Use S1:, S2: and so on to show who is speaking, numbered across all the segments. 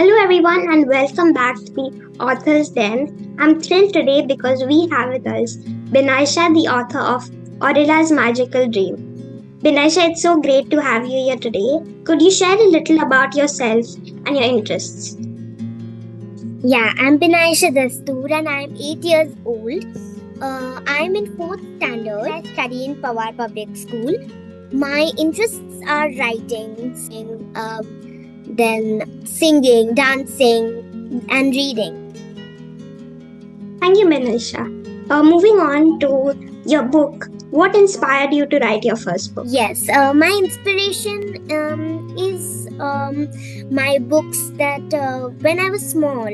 S1: Hello, everyone, and welcome back to the Author's Den. I'm thrilled today because we have with us Binaisha, the author of Aurelya's Magical Dream. Binaisha, it's so great to have you here today. Could you share a little about yourself and your interests?
S2: Yeah, I'm Binaisha Dastoor and I'm 8 years old. I'm in 4th standard. I study in Pawar Public School. My interests are writing, then singing, dancing, and reading.
S1: Thank you, Binaisha. Moving on to your book, what inspired you to write your first book?
S2: Yes, my inspiration is my books that when I was small,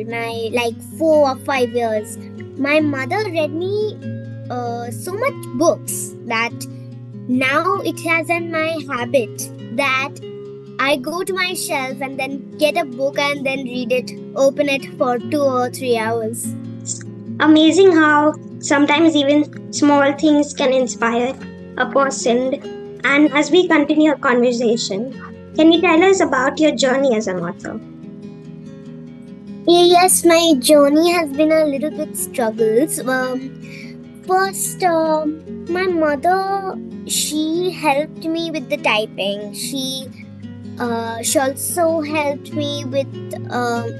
S2: like 4 or 5 years, my mother read me so much books that now it has in my habit that I go to my shelf and then get a book and then read it, open it for 2 or 3 hours.
S1: Amazing how sometimes even small things can inspire a person. And as we continue our conversation, can you tell us about your journey as an author?
S2: Yes, my journey has been a little bit struggles. First, my mother, she helped me with the typing. She also helped me with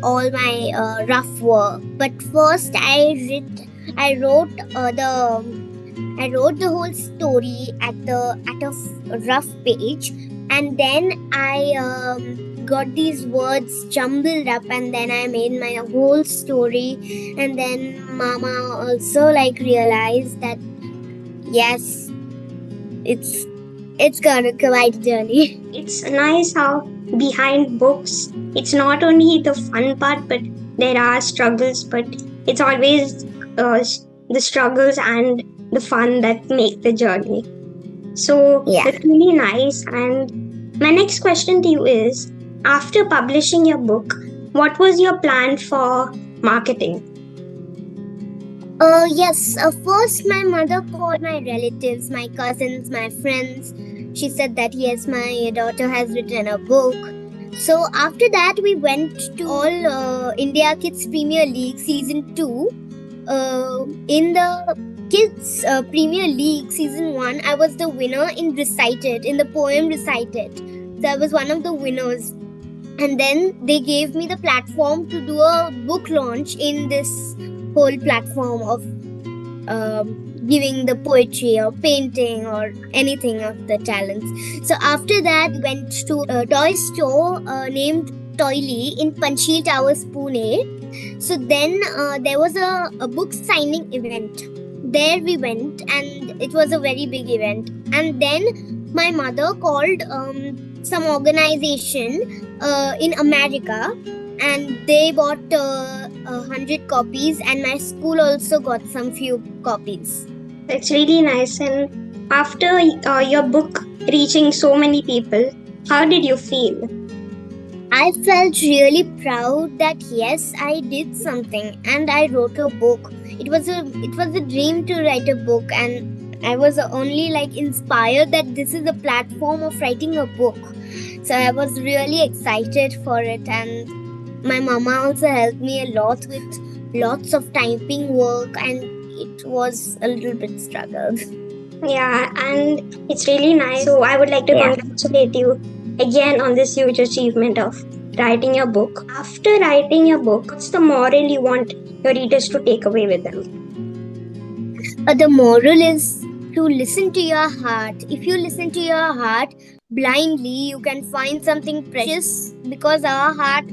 S2: all my rough work. But first, I wrote the whole story at a rough page, and then I got these words jumbled up, and then I made my whole story. And then Mama also realized that yes, it's gonna quite a journey.
S1: It's nice how behind books, it's not only the fun part, but there are struggles, but it's always the struggles and the fun that make the journey. So That's really nice. And my next question to you is, after publishing your book, what was your plan for marketing?
S2: Yes, first my mother called my relatives, my cousins, my friends. She said that yes, my daughter has written a book. So after that, we went to All India Kids Premier League Season 2. In the Kids Premier League Season 1, I was the winner in the poem Recited. So I was one of the winners. And then they gave me the platform to do a book launch in this whole platform of giving the poetry or painting or anything of the talents. So after that, went to a toy store named Toily in Panchil Towers, Pune. So then there was a book signing event. There we went, and it was a very big event. And then my mother called some organization in America, and they bought 100 copies, and my school also got some few copies.
S1: That's really nice. And after your book reaching so many people, how did you feel?
S2: I felt really proud that yes, I did something and I wrote a book. It was a dream to write a book, and I was only inspired that this is a platform of writing a book. So I was really excited for it, and my mama also helped me a lot with lots of typing work, and it was a little bit struggled.
S1: Yeah, and it's really nice. So I would like to congratulate you again on this huge achievement of writing your book. After writing your book, what's the moral you want your readers to take away with them?
S2: The moral is to listen to your heart. If you listen to your heart blindly, you can find something precious, because our heart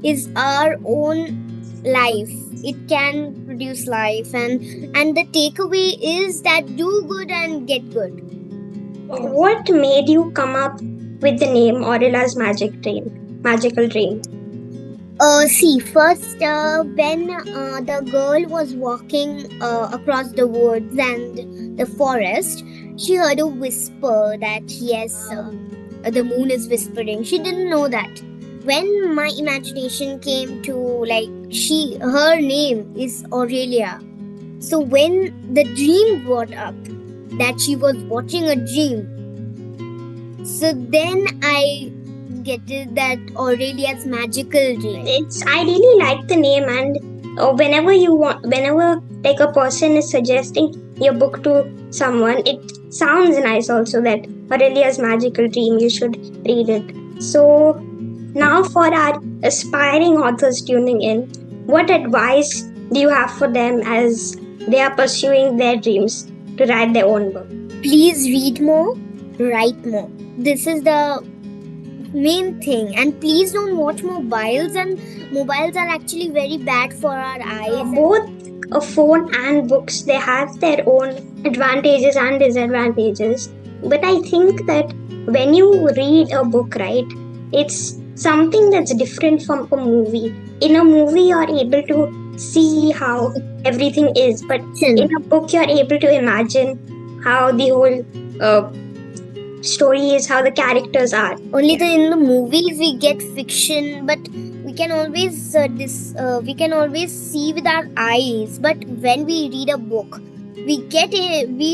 S2: is our own life. It can produce life, and the takeaway is that do good and get good.
S1: What made you come up with the name Aurelya's Magical Dream?
S2: See, first when the girl was walking across the woods and the forest, she heard a whisper that yes, the moon is whispering. She didn't know that. When my imagination came to her name is Aurelya. So when the dream brought up that she was watching a dream, so then I get it that Aurelia's magical dream.
S1: I really like the name, and whenever like a person is suggesting your book to someone, it sounds nice also that Aurelia's magical dream, you should read it. So now for our aspiring authors tuning in, what advice do you have for them as they are pursuing their dreams to write their own book?
S2: Please read more, write more. This is the main thing. And please don't watch mobiles, and mobiles are actually very bad for our eyes.
S1: Both a phone and books, they have their own advantages and disadvantages. But I think that when you read a book, right, it's something that's different from a movie. In a movie, you're able to see how everything is, but in a book, you're able to imagine how the whole story is, how the characters are.
S2: Only in the movies we get fiction, but we can always see with our eyes. But when we read a book, we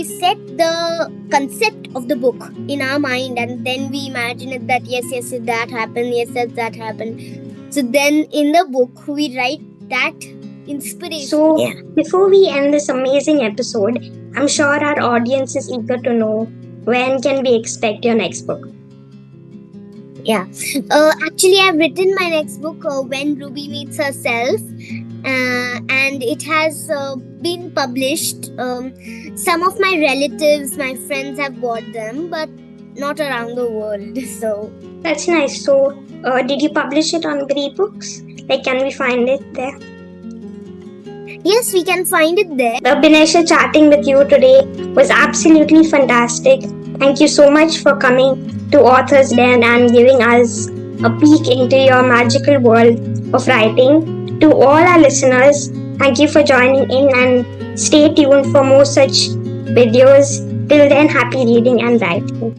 S2: set the concept of the book in our mind, and then we imagine it that yes, that happened, yes, that happened. So then in the book we write that inspiration.
S1: So before we end this amazing episode, I'm sure our audience is eager to know, when can we expect your next book?
S2: Actually, I've written my next book, When Ruby Meets Herself, and it has been published. Some of my relatives, my friends have bought them, but not around the world. So
S1: that's nice. So did you publish it on BriBooks? Like, can we find it there?
S2: Yes, we can find it there.
S1: Binaisha, chatting with you today was absolutely fantastic. Thank you so much for coming to Author's Den and giving us a peek into your magical world of writing. To all our listeners, thank you for joining in, and stay tuned for more such videos. Till then, happy reading and writing.